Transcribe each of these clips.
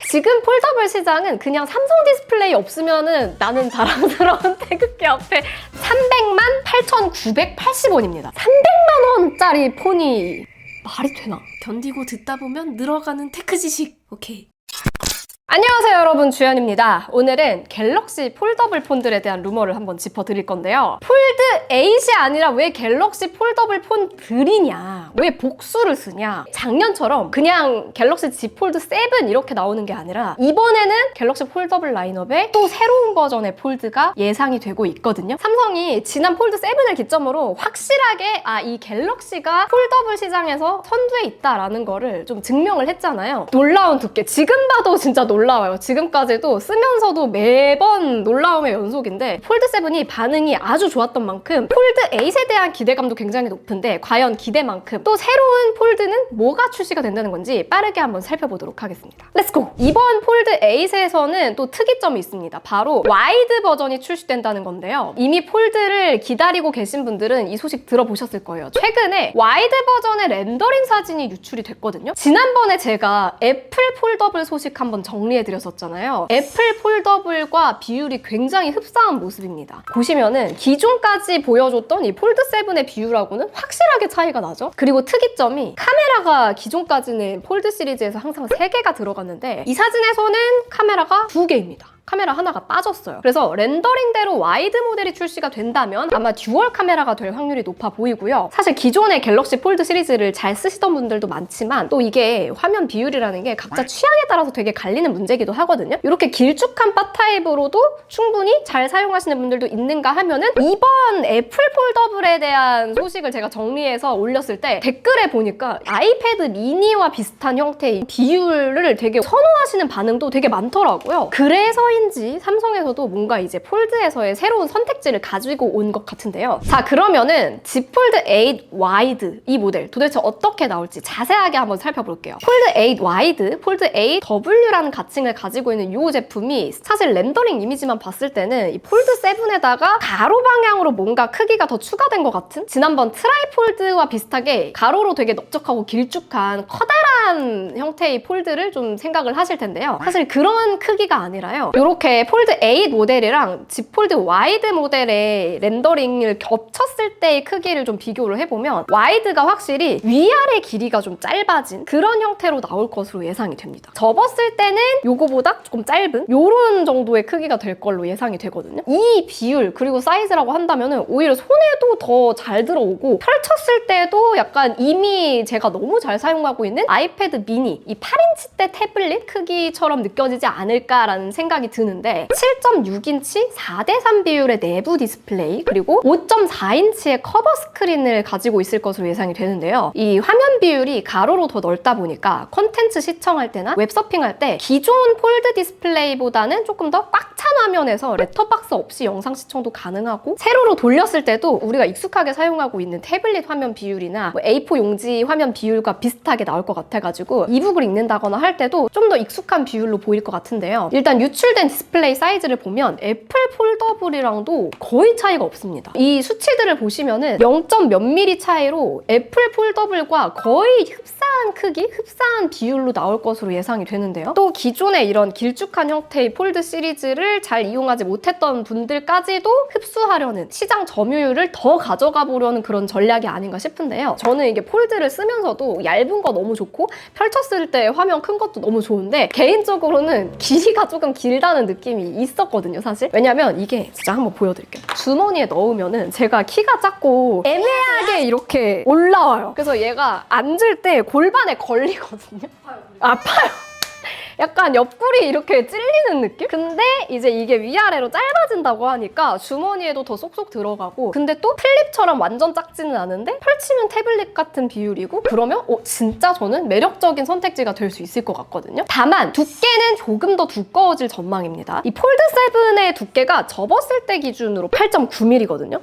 지금 폴더블 시장은 그냥 삼성 디스플레이 없으면은 나는 자랑스러운 태극기 앞에 300만 8,980원입니다. 300만 원짜리 폰이 말이 되나? 견디고 듣다 보면 늘어가는 테크 지식. 오케이. 안녕하세요 여러분, 주연입니다. 오늘은 갤럭시 폴더블 폰들에 대한 루머를 한번 짚어드릴 건데요. 폴드 8이 아니라 왜 갤럭시 폴더블 폰들이냐, 왜 복수를 쓰냐, 작년처럼 그냥 갤럭시 Z 폴드 7 이렇게 나오는 게 아니라 이번에는 갤럭시 폴더블 라인업에 또 새로운 버전의 폴드가 예상이 되고 있거든요. 삼성이 지난 폴드 7을 기점으로 확실하게 이 갤럭시가 폴더블 시장에서 선두에 있다라는 거를 좀 증명을 했잖아요. 놀라운 두께, 지금 봐도 진짜 놀라워요. 지금까지도 쓰면서도 매번 놀라움의 연속인데, 폴드 7이 반응이 아주 좋았던 만큼 폴드 8에 대한 기대감도 굉장히 높은데, 과연 기대만큼 또 새로운 폴드는 뭐가 출시가 된다는 건지 빠르게 한번 살펴보도록 하겠습니다. 렛츠고! 이번 폴드 8에서는 또 특이점이 있습니다. 바로 와이드 버전이 출시된다는 건데요. 이미 폴드를 기다리고 계신 분들은 이 소식 들어보셨을 거예요. 최근에 와이드 버전의 렌더링 사진이 유출이 됐거든요. 지난번에 제가 애플 폴더블 소식 한번 정리해드렸었잖아요. 애플 폴더블과 비율이 굉장히 흡사한 모습입니다. 보시면은 기존까지 보여줬던 이 폴드 7의 비율하고는 확실하게 차이가 나죠. 그리고 특이점이 카메라가 기존까지는 폴드 시리즈에서 항상 3개가 들어갔는데, 이 사진에서는 카메라가 2개입니다. 카메라 하나가 빠졌어요. 그래서 렌더링대로 와이드 모델이 출시가 된다면 아마 듀얼 카메라가 될 확률이 높아 보이고요. 사실 기존의 갤럭시 폴드 시리즈를 잘 쓰시던 분들도 많지만 또 이게 화면 비율이라는 게 각자 취향에 따라서 되게 갈리는 문제기도 하거든요. 이렇게 길쭉한 바 타입으로도 충분히 잘 사용하시는 분들도 있는가 하면은, 이번 애플 폴더블에 대한 소식을 제가 정리해서 올렸을 때 댓글에 보니까 아이패드 미니와 비슷한 형태의 비율을 되게 선호하시는 반응도 되게 많더라고요. 그래서 인지 삼성에서도 뭔가 이제 폴드에서의 새로운 선택지를 가지고 온 것 같은데요. 자, 그러면은 Z 폴드 8 와이드 이 모델 도대체 어떻게 나올지 자세하게 한번 살펴볼게요. 폴드 8 와이드, 폴드 8 W라는 가칭을 가지고 있는 이 제품이 사실 렌더링 이미지만 봤을 때는 이 폴드 7에다가 가로 방향으로 뭔가 크기가 더 추가된 것 같은, 지난번 트라이폴드와 비슷하게 가로로 되게 넓적하고 길쭉한 커다란 형태의 폴드를 좀 생각을 하실 텐데요. 사실 그런 크기가 아니라요. 이렇게 폴드 8 모델이랑 Z 폴드 와이드 모델의 렌더링을 겹쳤을 때의 크기를 좀 비교를 해보면 와이드가 확실히 위아래 길이가 좀 짧아진 그런 형태로 나올 것으로 예상이 됩니다. 접었을 때는 요거보다 조금 짧은 요런 정도의 크기가 될 걸로 예상이 되거든요. 이 비율 그리고 사이즈라고 한다면 오히려 손에도 더 잘 들어오고, 펼쳤을 때도 약간 이미 제가 너무 잘 사용하고 있는 아이패드 미니, 이 8인치대 태블릿 크기처럼 느껴지지 않을까라는 생각이 드는데, 7.6인치 4:3 비율의 내부 디스플레이, 그리고 5.4인치의 커버 스크린을 가지고 있을 것으로 예상이 되는데요. 이 화면 비율이 가로로 더 넓다 보니까 콘텐츠 시청할 때나 웹서핑할 때 기존 폴드 디스플레이보다는 조금 더 꽉 찬 화면에서 렛터박스 없이 영상 시청도 가능하고, 세로로 돌렸을 때도 우리가 익숙하게 사용하고 있는 태블릿 화면 비율이나 A4 용지 화면 비율과 비슷하게 나올 것 같아가지고 이북을 읽는다거나 할 때도 좀 더 익숙한 비율로 보일 것 같은데요. 일단 유출된 디스플레이 사이즈를 보면 애플 폴더블이랑도 거의 차이가 없습니다. 이 수치들을 보시면은 0. 몇 미리 차이로 애플 폴더블과 거의 흡사한 크기, 흡사한 비율로 나올 것으로 예상이 되는데요. 또 기존의 이런 길쭉한 형태의 폴드 시리즈를 잘 이용하지 못했던 분들까지도 흡수하려는, 시장 점유율을 더 가져가 보려는 그런 전략이 아닌가 싶은데요. 저는 이게 폴드를 쓰면서도 얇은 거 너무 좋고 펼쳤을 때 화면 큰 것도 너무 좋은데, 개인적으로는 길이가 조금 길다는 느낌이 있었거든요, 사실. 왜냐면 이게 진짜 한번 보여드릴게요. 주머니에 넣으면은 제가 키가 작고 애매하게 이렇게 올라와요. 그래서 얘가 앉을 때 골반에 걸리거든요. 아파요. 약간 옆구리 이렇게 찔리는 느낌? 근데 이제 이게 위아래로 짧아진다고 하니까 주머니에도 더 쏙쏙 들어가고, 근데 또 플립처럼 완전 작지는 않은데 펼치면 태블릿 같은 비율이고, 그러면 진짜 저는 매력적인 선택지가 될 수 있을 것 같거든요. 다만 두께는 조금 더 두꺼워질 전망입니다. 이 폴드 7의 두께가 접었을 때 기준으로 8.9mm거든요.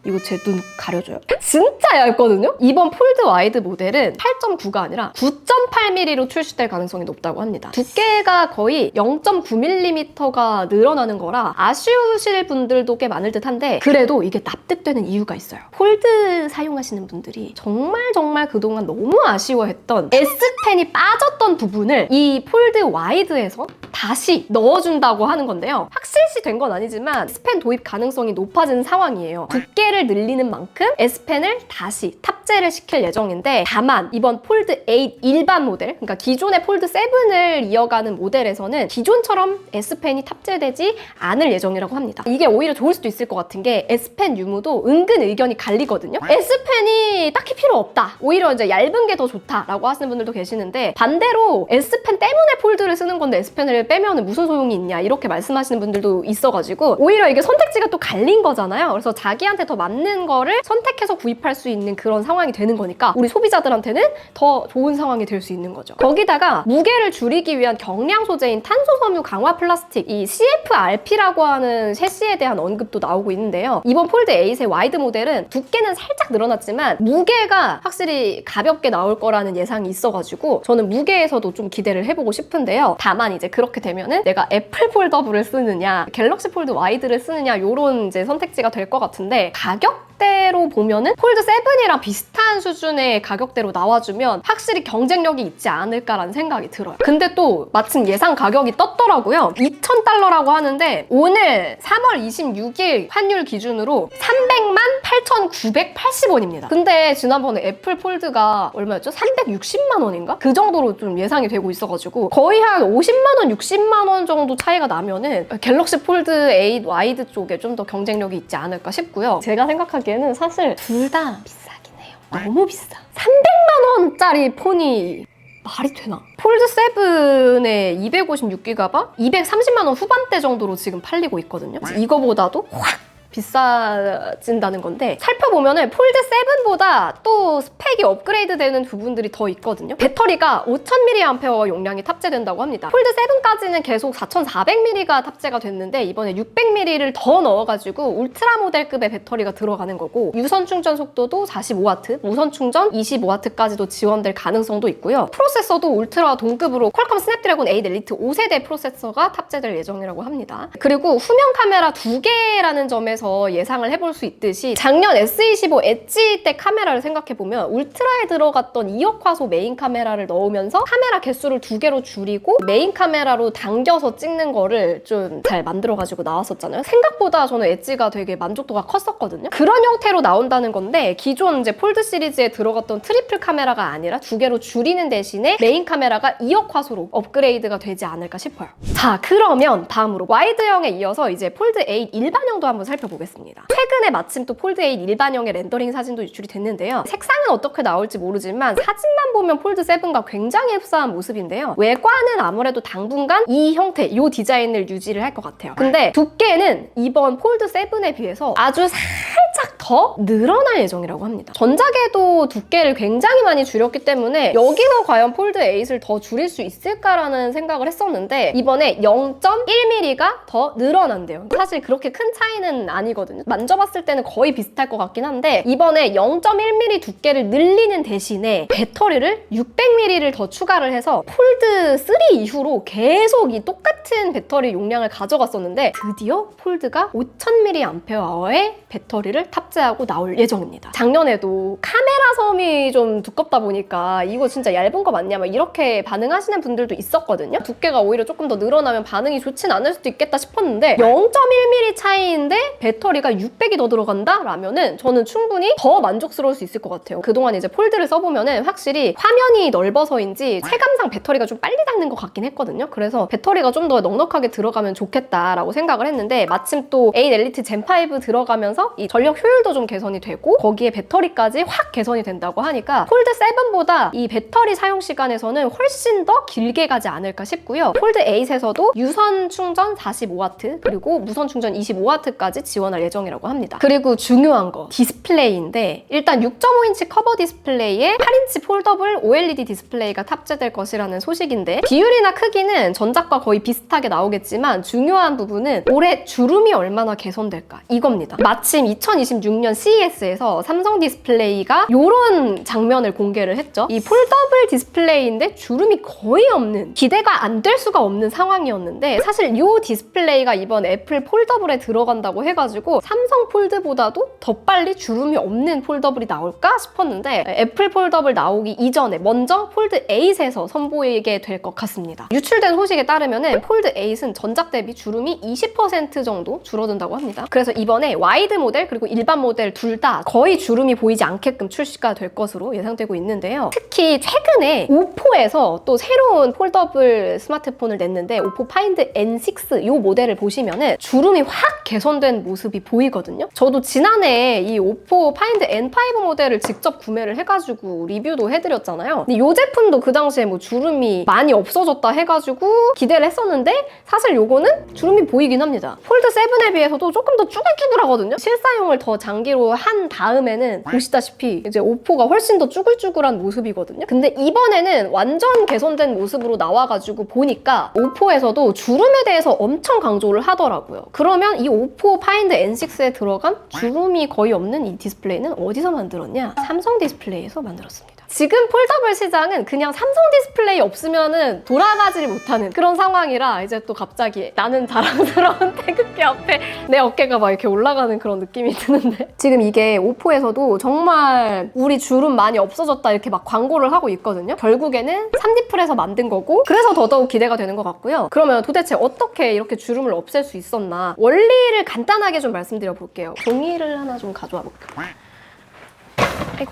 이거 제 눈 가려줘요. 진짜 얇거든요? 이번 폴드 와이드 모델은 8.9가 아니라 9.8mm로 출시될 가능성이 높다고 합니다. 두께가 거의 0.9mm가 늘어나는 거라 아쉬우실 분들도 꽤 많을 듯한데 그래도 이게 납득되는 이유가 있어요. 폴드 사용하시는 분들이 정말 그동안 너무 아쉬워했던 S펜이 빠졌던 부분을 이 폴드 와이드에서 다시 넣어준다고 하는 건데요. 확실시 된 건 아니지만 S펜 도입 가능성이 높아진 상황이에요. 두께를 늘리는 만큼 S펜을 다시 탑재를 시킬 예정인데 다만 이번 폴드 8 일반 모델, 그러니까 기존의 폴드 7을 이어가는 모델에서는 기존처럼 S펜이 탑재되지 않을 예정이라고 합니다. 이게 오히려 좋을 수도 있을 것 같은 게 S펜 유무도 은근 의견이 갈리거든요. S펜이 딱히 필요 없다. 오히려 이제 얇은 게 더 좋다라고 하시는 분들도 계시는데 반대로 S펜 때문에 폴드를 쓰는 건데 S펜을 빼면 무슨 소용이 있냐 이렇게 말씀하시는 분들도 있어가지고 오히려 이게 선택지가 또 갈린 거잖아요. 그래서 자기한테 더 맞는 거를 선택해서 구입할 수 있는 그런 상황이 되는 거니까 우리 소비자들한테는 더 좋은 상황이 될 수 있는 거죠. 거기다가 무게를 줄이기 위한 경량 소재인 탄소섬유 강화 플라스틱 이 CFRP라고 하는 셰시에 대한 언급도 나오고 있는데요. 이번 폴드 8의 와이드 모델은 두께는 살짝 늘어났지만 무게가 확실히 가볍게 나올 거라는 예상이 있어가지고 저는 무게에서도 좀 기대를 해보고 싶은데요. 다만 이제 그렇게 되면은 내가 애플 폴더블을 쓰느냐 갤럭시 폴드 와이드를 쓰느냐 요런 이제 선택지가 될 것 같은데 가격대로 보면은 폴드 7이랑 비슷한 수준의 가격대로 나와주면 확실히 경쟁력이 있지 않을까라는 생각이 들어요. 근데 또 마침 예상 가격이 떴더라고요. 2,000달러라고 하는데 오늘 3월 26일 환율 기준으로 3,08,980원입니다. 근데 지난번에 애플 폴드가 얼마였죠? 360만 원인가? 그 정도로 좀 예상이 되고 있어가지고 거의 한 50만 원, 60만 원 정도 차이가 나면은 갤럭시 폴드 8 와이드 쪽에 좀 더 경쟁력이 있지 않을까 싶고요. 제가 생각하기에는 사실 둘 다 비싸긴 해요. 너무 비싸. 300만 원짜리 폰이 말이 되나? 폴드 7의 256GB? 230만 원 후반대 정도로 지금 팔리고 있거든요. 이거보다도 확 비싸진다는 건데 살펴보면은 폴드 7보다 또 스펙이 업그레이드 되는 부분들이 더 있거든요. 배터리가 5000mAh 용량이 탑재된다고 합니다. 폴드 7까지는 계속 4400mAh가 탑재가 됐는데 이번에 600mAh를 더 넣어가지고 울트라 모델급의 배터리가 들어가는 거고 유선 충전 속도도 45W, 무선 충전 25W까지도 지원될 가능성도 있고요. 프로세서도 울트라 동급으로 퀄컴 스냅드래곤 8 엘리트 5세대 프로세서가 탑재될 예정이라고 합니다. 그리고 후면 카메라 2개라는 점에서 예상을 해볼 수 있듯이 작년 S25 엣지 때 카메라를 생각해보면 울트라에 들어갔던 2억 화소 메인 카메라를 넣으면서 카메라 개수를 2개로 줄이고 메인 카메라로 당겨서 찍는 거를 좀 잘 만들어가지고 나왔었잖아요. 생각보다 저는 엣지가 되게 만족도가 컸었거든요. 그런 형태로 나온다는 건데 기존 이제 폴드 시리즈에 들어갔던 트리플 카메라가 아니라 2개로 줄이는 대신에 메인 카메라가 2억 화소로 업그레이드가 되지 않을까 싶어요. 자, 그러면 다음으로 와이드형에 이어서 이제 폴드 8 일반형도 한번 살펴보겠습니다. 최근에 마침 또 폴드 8 일반형의 렌더링 사진도 유출이 됐는데요. 색상은 어떻게 나올지 모르지만 사진만 보면 폴드 7과 굉장히 흡사한 모습인데요. 외관은 아무래도 당분간 이 형태, 이 디자인을 유지를 할 것 같아요. 근데 두께는 이번 폴드 7에 비해서 아주 살짝 더 늘어날 예정이라고 합니다. 전작에도 두께를 굉장히 많이 줄였기 때문에 여기서 과연 폴드 8을 더 줄일 수 있을까라는 생각을 했었는데 이번에 0.1mm가 더 늘어난대요. 사실 그렇게 큰 차이는 아니거든요. 만져봤을 때는 거의 비슷할 것 같긴 한데 이번에 0.1mm 두께를 늘리는 대신에 배터리를 600mAh를 더 추가를 해서 폴드 3 이후로 계속 이 똑같은 배터리 용량을 가져갔었는데 드디어 폴드가 5000mAh의 배터리를 탑재하고 나올 예정입니다. 작년에도 카메라 섬이 좀 두껍다 보니까 이거 진짜 얇은 거 맞냐 막 이렇게 반응하시는 분들도 있었거든요. 두께가 오히려 조금 더 늘어나면 반응이 좋진 않을 수도 있겠다 싶었는데 0.1mm 차이인데 배터리가 600이 더 들어간다? 라면은 저는 충분히 더 만족스러울 수 있을 것 같아요. 그동안 이제 폴드를 써보면은 확실히 화면이 넓어서인지 체감상 배터리가 좀 빨리 닳는 것 같긴 했거든요. 그래서 배터리가 좀 더 넉넉하게 들어가면 좋겠다라고 생각을 했는데 마침 또 8 엘리트 젠5 들어가면서 이 전력 효율도 좀 개선이 되고 거기에 배터리까지 확 개선이 된다고 하니까 폴드 7보다 이 배터리 사용 시간에서는 훨씬 더 길게 가지 않을까 싶고요. 폴드 8에서도 유선 충전 45W 그리고 무선 충전 25W까지 지원 지원할 예정이라고 합니다. 그리고 중요한 거 디스플레이인데 일단 6.5인치 커버 디스플레이에 8인치 폴더블 OLED 디스플레이가 탑재될 것이라는 소식인데 비율이나 크기는 전작과 거의 비슷하게 나오겠지만 중요한 부분은 올해 주름이 얼마나 개선될까 이겁니다. 마침 2026년 CES에서 삼성 디스플레이가 이런 장면을 공개를 했죠. 이 폴더블 디스플레이인데 주름이 거의 없는, 기대가 안 될 수가 없는 상황이었는데 사실 이 디스플레이가 이번 애플 폴더블에 들어간다고 해가지고 삼성 폴드보다도 더 빨리 주름이 없는 폴더블이 나올까 싶었는데 애플 폴더블 나오기 이전에 먼저 폴드 8에서 선보이게 될 것 같습니다. 유출된 소식에 따르면 폴드 8은 전작 대비 주름이 20% 정도 줄어든다고 합니다. 그래서 이번에 와이드 모델 그리고 일반 모델 둘 다 거의 주름이 보이지 않게끔 출시가 될 것으로 예상되고 있는데요. 특히 최근에 오포에서 또 새로운 폴더블 스마트폰을 냈는데 오포 파인드 N6 이 모델을 보시면은 주름이 확 개선된 모습이 보이거든요. 저도 지난해 이 오포 파인드 N5 모델을 직접 구매를 해가지고 리뷰도 해드렸잖아요. 근데 이 제품도 그 당시에 뭐 주름이 많이 없어졌다 해가지고 기대를 했었는데 사실 요거는 주름이 보이긴 합니다. 폴드 7에 비해서도 조금 더 쭈글쭈글하거든요. 실사용을 더 장기로 한 다음에는 보시다시피 이제 오포가 훨씬 더 쭈글쭈글한 모습이거든요. 근데 이번에는 완전 개선된 모습으로 나와가지고 보니까 오포에서도 주름에 대해서 엄청 강조를 하더라고요. 그러면 이 오포 파인드 N6에 들어간 주름이 거의 없는 이 디스플레이는 어디서 만들었냐? 삼성 디스플레이에서 만들었습니다. 지금 폴더블 시장은 그냥 삼성 디스플레이 없으면은 돌아가지 못하는 그런 상황이라 이제 또 갑자기 나는 자랑스러운 태극기 앞에 내 어깨가 막 이렇게 올라가는 그런 느낌이 드는데 지금 이게 오포에서도 정말 우리 주름 많이 없어졌다 이렇게 막 광고를 하고 있거든요. 결국에는 3D 풀에서 만든 거고 그래서 더더욱 기대가 되는 것 같고요. 그러면 도대체 어떻게 이렇게 주름을 없앨 수 있었나 원리를 간단하게 좀 말씀드려 볼게요. 종이를 하나 좀 가져와 볼게요.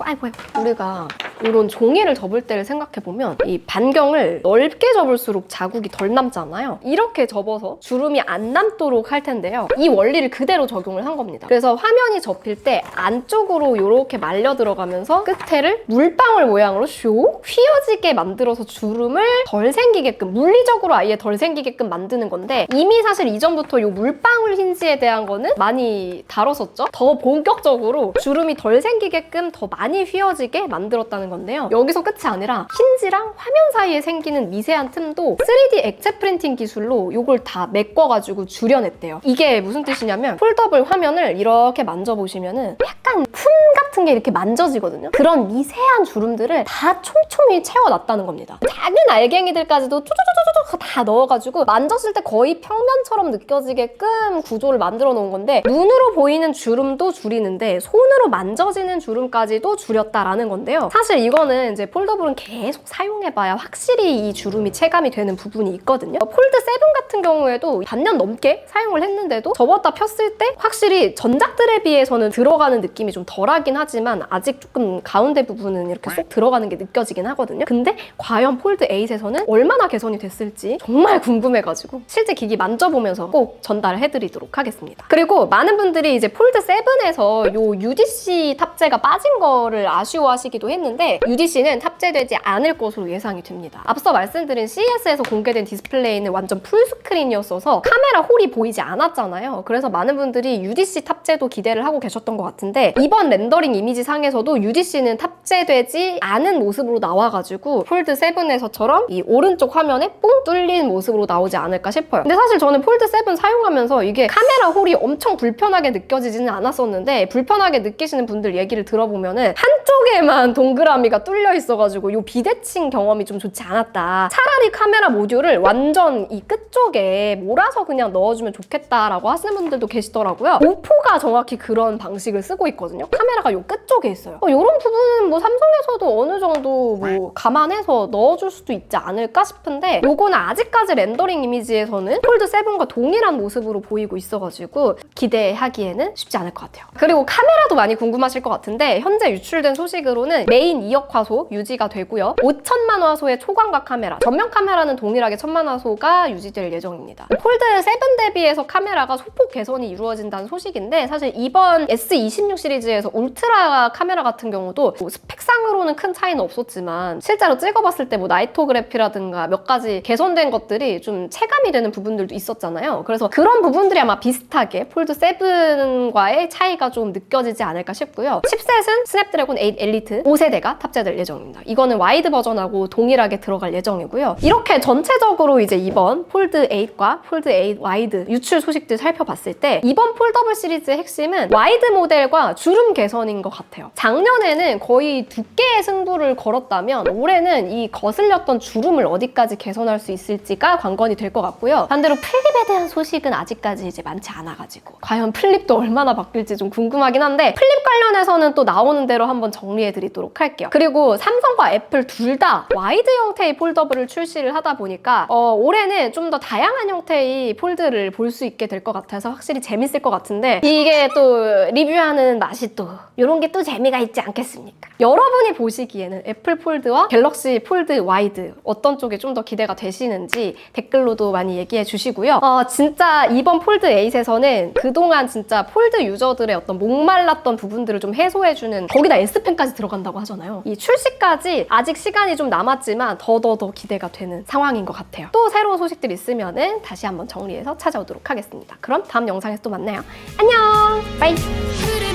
아이고. 우리가 이런 종이를 접을 때를 생각해보면 이 반경을 넓게 접을수록 자국이 덜 남잖아요. 이렇게 접어서 주름이 안 남도록 할 텐데요. 이 원리를 그대로 적용을 한 겁니다. 그래서 화면이 접힐 때 안쪽으로 이렇게 말려 들어가면서 끝에를 물방울 모양으로 슉 휘어지게 만들어서 주름을 덜 생기게끔 물리적으로 아예 덜 생기게끔 만드는 건데 이미 사실 이전부터 이 물방울 힌지에 대한 거는 많이 다뤘었죠. 더 본격적으로 주름이 덜 생기게끔 더 많이 휘어지게 만들었다는 건데요. 여기서 끝이 아니라 힌지랑 화면 사이에 생기는 미세한 틈도 3D 액체 프린팅 기술로 이걸 다 메꿔가지고 줄여냈대요. 이게 무슨 뜻이냐면 폴더블 화면을 이렇게 만져보시면은 약간 품 같은 게 이렇게 만져지거든요. 그런 미세한 주름들을 다 촘촘히 채워놨다는 겁니다. 작은 알갱이들까지도 쪼쪼쪼쪼쪼 다 넣어가지고 만졌을 때 거의 평면처럼 느껴지게끔 구조를 만들어 놓은 건데 눈으로 보이는 주름도 줄이는데 손으로 만져지는 주름까지도 줄였다라는 건데요. 사실 이거는 이제 폴더블은 계속 사용해봐야 확실히 이 주름이 체감이 되는 부분이 있거든요. 폴드 7 같은 경우에도 반년 넘게 사용을 했는데도 접었다 폈을 때 확실히 전작들에 비해서는 들어가는 느낌이 좀 덜하긴 하지만 아직 조금 가운데 부분은 이렇게 쏙 들어가는 게 느껴지긴 하거든요. 근데 과연 폴드 8에서는 얼마나 개선이 됐을지 정말 궁금해가지고 실제 기기 만져보면서 꼭 전달해드리도록 하겠습니다. 그리고 많은 분들이 이제 폴드 7에서 요 UDC 탑재가 빠진 거를 아쉬워하시기도 했는데 UDC는 탑재되지 않을 것으로 예상이 됩니다. 앞서 말씀드린 CES에서 공개된 디스플레이는 완전 풀스크린이었어서 카메라 홀이 보이지 않았잖아요. 그래서 많은 분들이 UDC 탑재도 기대를 하고 계셨던 것 같은데 이번 렌더링 이미지 상에서도 UDC는 탑재되지 않은 모습으로 나와가지고 폴드 7에서처럼 이 오른쪽 화면에 뽕 뚫린 모습으로 나오지 않을까 싶어요. 근데 사실 저는 폴드 7 사용하면서 이게 카메라 홀이 엄청 불편하게 느껴지지는 않았었는데 불편하게 느끼시는 분들 얘기를 들어보면은 한쪽에만 동그라미가 뚫려 있어가지고 이 비대칭 경험이 좀 좋지 않았다. 차라리 카메라 모듈을 완전 이 끝쪽에 몰아서 그냥 넣어주면 좋겠다라고 하시는 분들도 계시더라고요. 오포가 정확히 그런 방식을 쓰고 있거든요. 카메라가 이 끝쪽에 있어요. 이런 부분은 뭐 삼성에서도 어느 정도 뭐 감안해서 넣어줄 수도 있지 않을까 싶은데 요거는 아직까지 렌더링 이미지에서는 폴드 7과 동일한 모습으로 보이고 있어가지고 기대하기에는 쉽지 않을 것 같아요. 그리고 카메라도 많이 궁금하실 것 같은데 현재 유출된 소식으로는 메인 2억 화소 유지가 되고요. 5천만 화소의 초광각 카메라, 전면 카메라는 동일하게 1000만 화소가 유지될 예정입니다. 폴드 7 대비해서 카메라가 소폭 개선이 이루어진다는 소식인데 사실 이번 S26 시리즈에서 울트라 카메라 같은 경우도 뭐 스펙상으로는 큰 차이는 없었지만 실제로 찍어봤을 때 뭐 나이토그래피라든가 몇 가지 개선된 것들이 좀 체감이 되는 부분들도 있었잖아요. 그래서 그런 부분들이 아마 비슷하게 폴드 7과의 차이가 좀 느껴지지 않을까 싶고요. 칩셋은 스냅드래곤 8 엘리트 5세대가 탑재될 예정입니다. 이거는 와이드 버전하고 동일하게 들어갈 예정이고요. 이렇게 전체적으로 이제 이번 폴드 8과 폴드 8 와이드 유출 소식들 살펴봤을 때 이번 폴더블 시리즈의 핵심은 와이드 모델과 주름 개선인 것 같아요. 작년에는 거의 두께의 승부를 걸었다면 올해는 이 거슬렸던 주름을 어디까지 개선할 수 있을지가 관건이 될 것 같고요. 반대로 플립에 대한 소식은 아직까지 이제 많지 않아가지고 과연 플립도 얼마나 바뀔지 좀 궁금하긴 한데 플립 관련해서는 또 나오는 대로 한번 정리해드리도록 할게요. 그리고 삼성과 애플 둘 다 와이드 형태의 폴더블을 출시를 하다 보니까 올해는 좀 더 다양한 형태의 폴드를 볼 수 있게 될 것 같아서 확실히 재밌을 것 같은데 이게 또 리뷰하는 맛이 또 이런 게 또 재미가 있지 않겠습니까? 여러분이 보시기에는 애플 폴드와 갤럭시 폴드 와이드 어떤 쪽이 좀 더 기대가 되시는지 댓글로도 많이 얘기해 주시고요. 진짜 이번 폴드 8에서는 그동안 진짜 폴드 유저들의 어떤 목말랐던 부분들을 좀 해소해주는 거기다 S펜까지 들어간다고 하잖아요. 이 출시까지 아직 시간이 좀 남았지만 더 기대가 되는 상황인 것 같아요. 또 새로운 소식들 있으면은 다시 한번 정리해서 찾아오도록 하겠습니다. 그럼 다음 영상에서 또 만나요. 안녕! 바이!